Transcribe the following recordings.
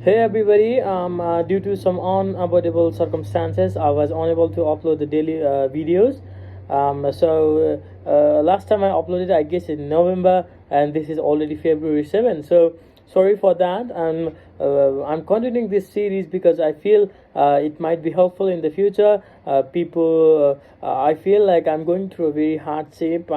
Hey everybody, due to some unavoidable circumstances, I was unable to upload the daily videos. Last time I uploaded, I guess in November, and this is already February 7th. So sorry for that. I'm continuing this series because I feel it might be helpful in the future. I feel like I'm going through a very hardship.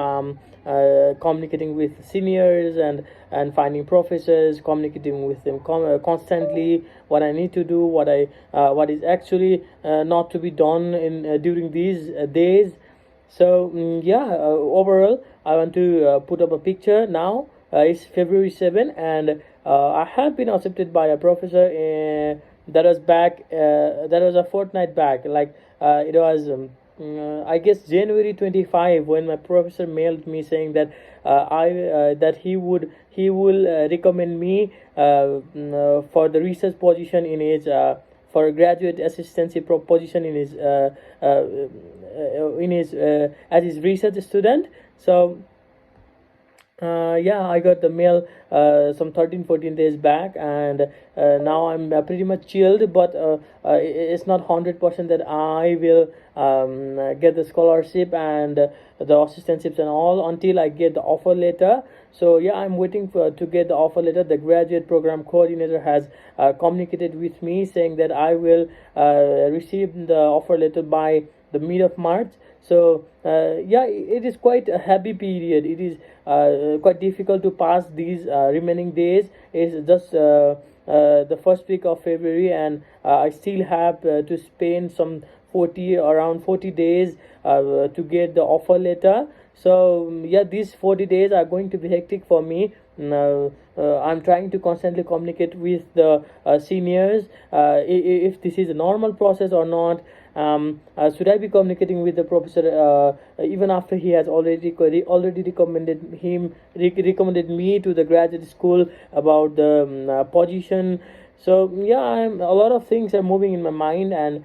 Communicating with seniors and finding professors, communicating with them constantly, what I need to do, what is actually not to be done in during these days. So overall, I want to put up a picture now. It's February 7, and I have been accepted by a professor. That was back. That was a fortnight back. It was. I guess January 25, when my professor mailed me saying that I that he will recommend me for the research position in his for a graduate assistancy position in his as his research student. So yeah, I got the mail some 13-14 days back, and now I'm pretty much chilled, but it's not 100% that I will get the scholarship and the assistantships and all until I get the offer letter. So yeah, I'm waiting to get the offer letter. The graduate program coordinator has communicated with me saying that I will receive the offer letter by the mid of March. So yeah, it is quite a happy period. It is quite difficult to pass these remaining days. It's just the first week of February, and I still have to spend some 40 days to get the offer letter. So yeah, these 40 days are going to be hectic for me. Now I'm trying to constantly communicate with the seniors, if this is a normal process or not. Should I be communicating with the professor even after he has already recommended me to the graduate school about the position? So yeah, a lot of things are moving in my mind, and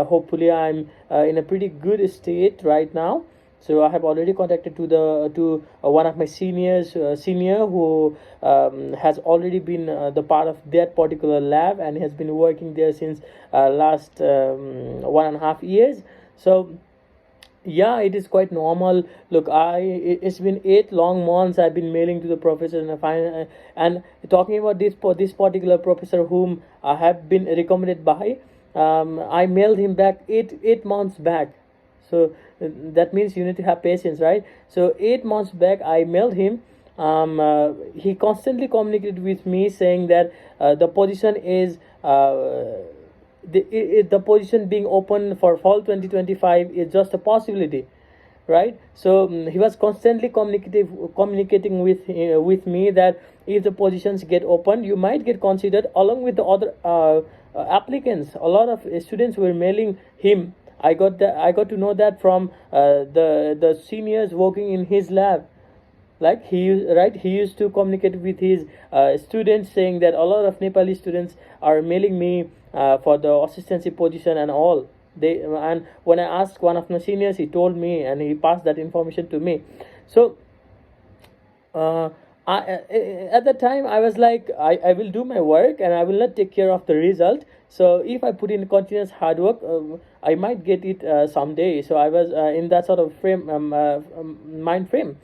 hopefully I'm in a pretty good state right now. So I have already contacted to one of my senior who has already been the part of that particular lab and has been working there since last 1.5 years. So yeah, it is quite normal. Look, it's been 8 long months I've been mailing to the professor, and I find and talking about this particular professor whom I have been recommended by. I mailed him back eight months back. So that means you need to have patience, right? So 8 months back I mailed him. He constantly communicated with me saying that the position is the position being open for fall 2025 is just a possibility, right? So he was constantly communicating with me that if the positions get opened, you might get considered along with the other applicants. A lot of students were mailing him. I got to know that from the seniors working in his lab. Like he used to communicate with his students, saying that a lot of Nepali students are mailing me for the assistancy position and all. And when I asked one of my seniors, he told me and he passed that information to me. So uh, at the time I was like, I will do my work and I will not take care of the result. So if I put in continuous hard work, I might get it someday. So I was in that sort of mind frame.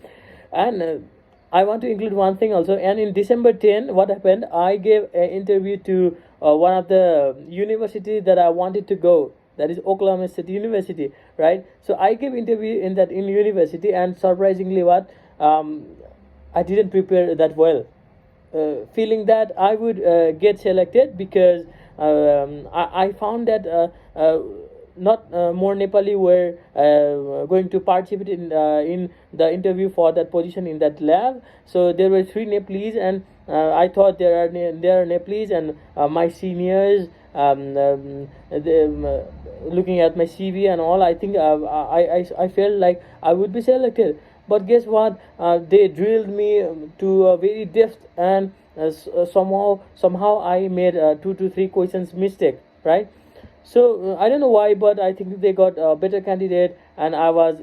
And I want to include one thing also. And in December 10, what happened, I gave an interview to one of the university that I wanted to go, that is Oklahoma State University, right? So I gave interview in university, and surprisingly, what I didn't prepare that well, feeling that I would get selected because I found that not more Nepali were going to participate in the interview for that position in that lab. So there were three Nepalese, and I thought there are Nepalese, and my seniors. Looking at my CV and all, I think I felt like I would be selected. But guess what? They drilled me to a very depth, and somehow I made 2 to 3 questions mistake, right? So I don't know why, but I think they got a better candidate, and I was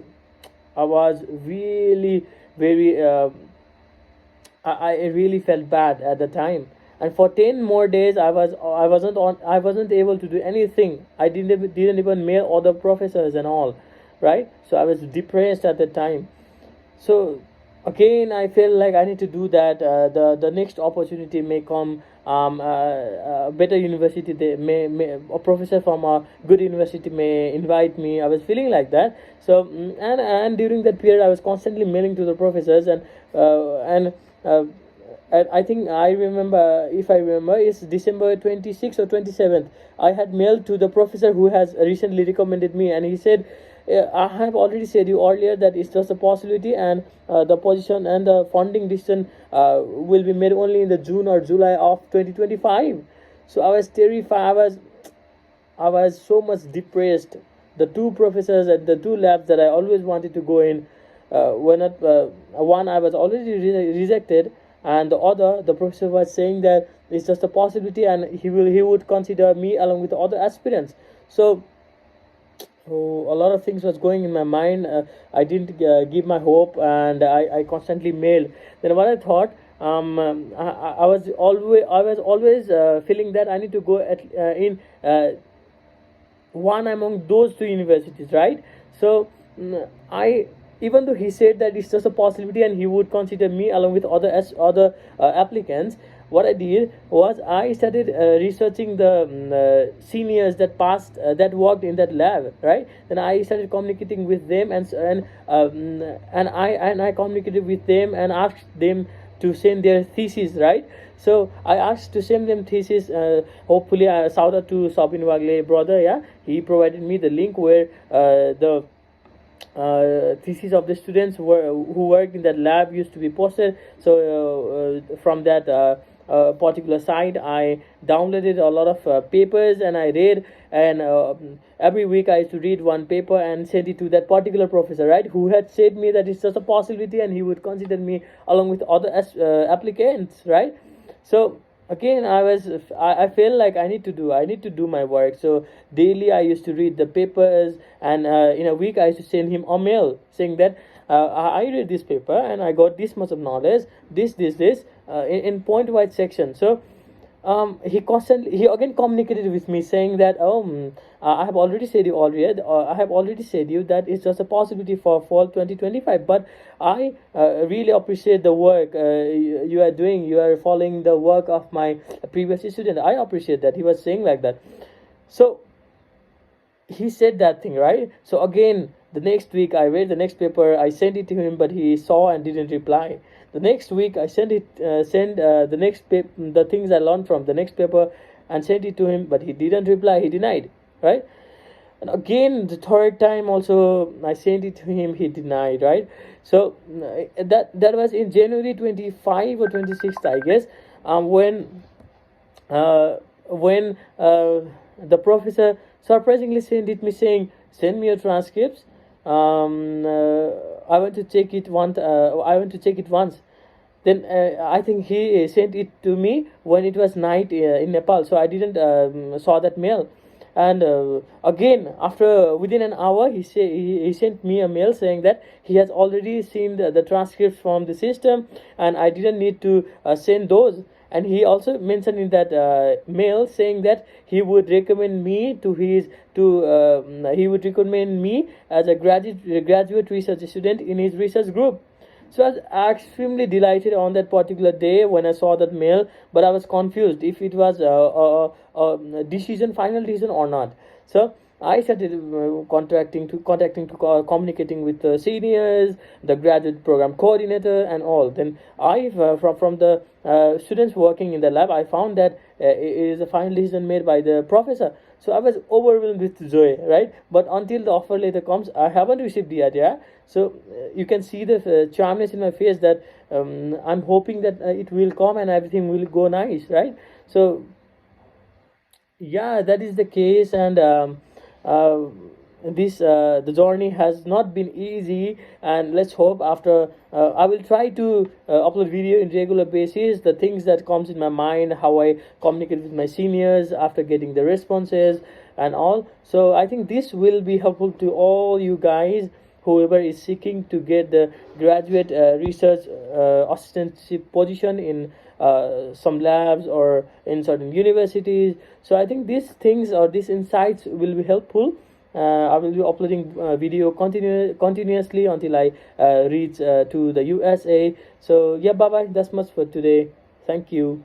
really very I really felt bad at the time. and for 10 more days I wasn't able to do anything. I didn't even mail other professors and all, right? So I was depressed at the time. So again I feel like I need to do that. The next opportunity may come. A better university, they may a professor from a good university may invite me. I was feeling like that. So and during that period I was constantly mailing to the professors, uh, and I think I remember, if I remember, it's December 26th or 27th. I had mailed to the professor who has recently recommended me, and he said, I have already said you earlier that it's just a possibility, and the position and the funding decision will be made only in the June or July of 2025. So I was terrified. I was so much depressed. The two professors and the two labs that I always wanted to go in were not. One I was already rejected, and the other, the professor was saying that it's just a possibility, and he would consider me along with the other aspirants. So a lot of things was going in my mind. I didn't give my hope, and I constantly mailed. Then what I thought, I was always feeling that I need to go in one among those two universities, right? So I, even though he said that it's just a possibility and he would consider me along with other applicants, what I did was I started researching the seniors that passed that worked in that lab, right? Then I started communicating with them, and I communicated with them and asked them to send their thesis, right? So I asked to send them thesis. Hopefully, shout out to Sabin Wagle brother. Yeah, he provided me the link where the thesis of the students who worked in that lab used to be posted. So from that particular site, I downloaded a lot of papers and I read. And every week I used to read one paper and send it to that particular professor, right, who had said me that it's just a possibility and he would consider me along with other applicants, right? So again I feel like I need to do my work. So daily I used to read the papers, and in a week I used to send him a mail saying that I read this paper and I got this much of knowledge, this in point wise section. So he again communicated with me saying that I have already said you already I have already said you that it's just a possibility for fall 2025, but I really appreciate the work you are doing. You are following the work of my previous student. I appreciate that. He was saying like that. So he said that thing, right? So again the next week I read the next paper, I sent it to him, but he saw and didn't reply. The next week I sent the next the things I learned from the next paper and sent it to him, but he didn't reply. He denied, right? And again the third time also I sent it to him, he denied, right? So that was in January 25 or 26th, I guess, when the professor surprisingly sent it me saying, send me your transcripts. I want to check it once. Then I think he sent it to me when it was night in Nepal, so I didn't saw that mail. And again after within an hour he sent me a mail saying that he has already seen the transcripts from the system and I didn't need to send those. And he also mentioned in that mail saying that he would recommend me he would recommend me as a graduate research student in his research group. So I was extremely delighted on that particular day when I saw that mail, but I was confused if it was a final decision or not. So I started communicating with the seniors, the graduate program coordinator, and all. Then I, from the students working in the lab, I found that it is a final decision made by the professor. So I was overwhelmed with joy, right? But until the offer letter comes, I haven't received the idea. So you can see the charmness in my face that I'm hoping that it will come and everything will go nice, right? So yeah, that is the case. And uh, the journey has not been easy, and let's hope after I will try to upload video in regular basis, the things that comes in my mind, how I communicate with my seniors after getting the responses and all. So I think this will be helpful to all you guys, whoever is seeking to get the graduate research assistantship position in some labs or in certain universities. So I think these things or these insights will be helpful. I will be uploading video continuously until I reach to the USA. So yeah, bye bye. That's much for today. Thank you.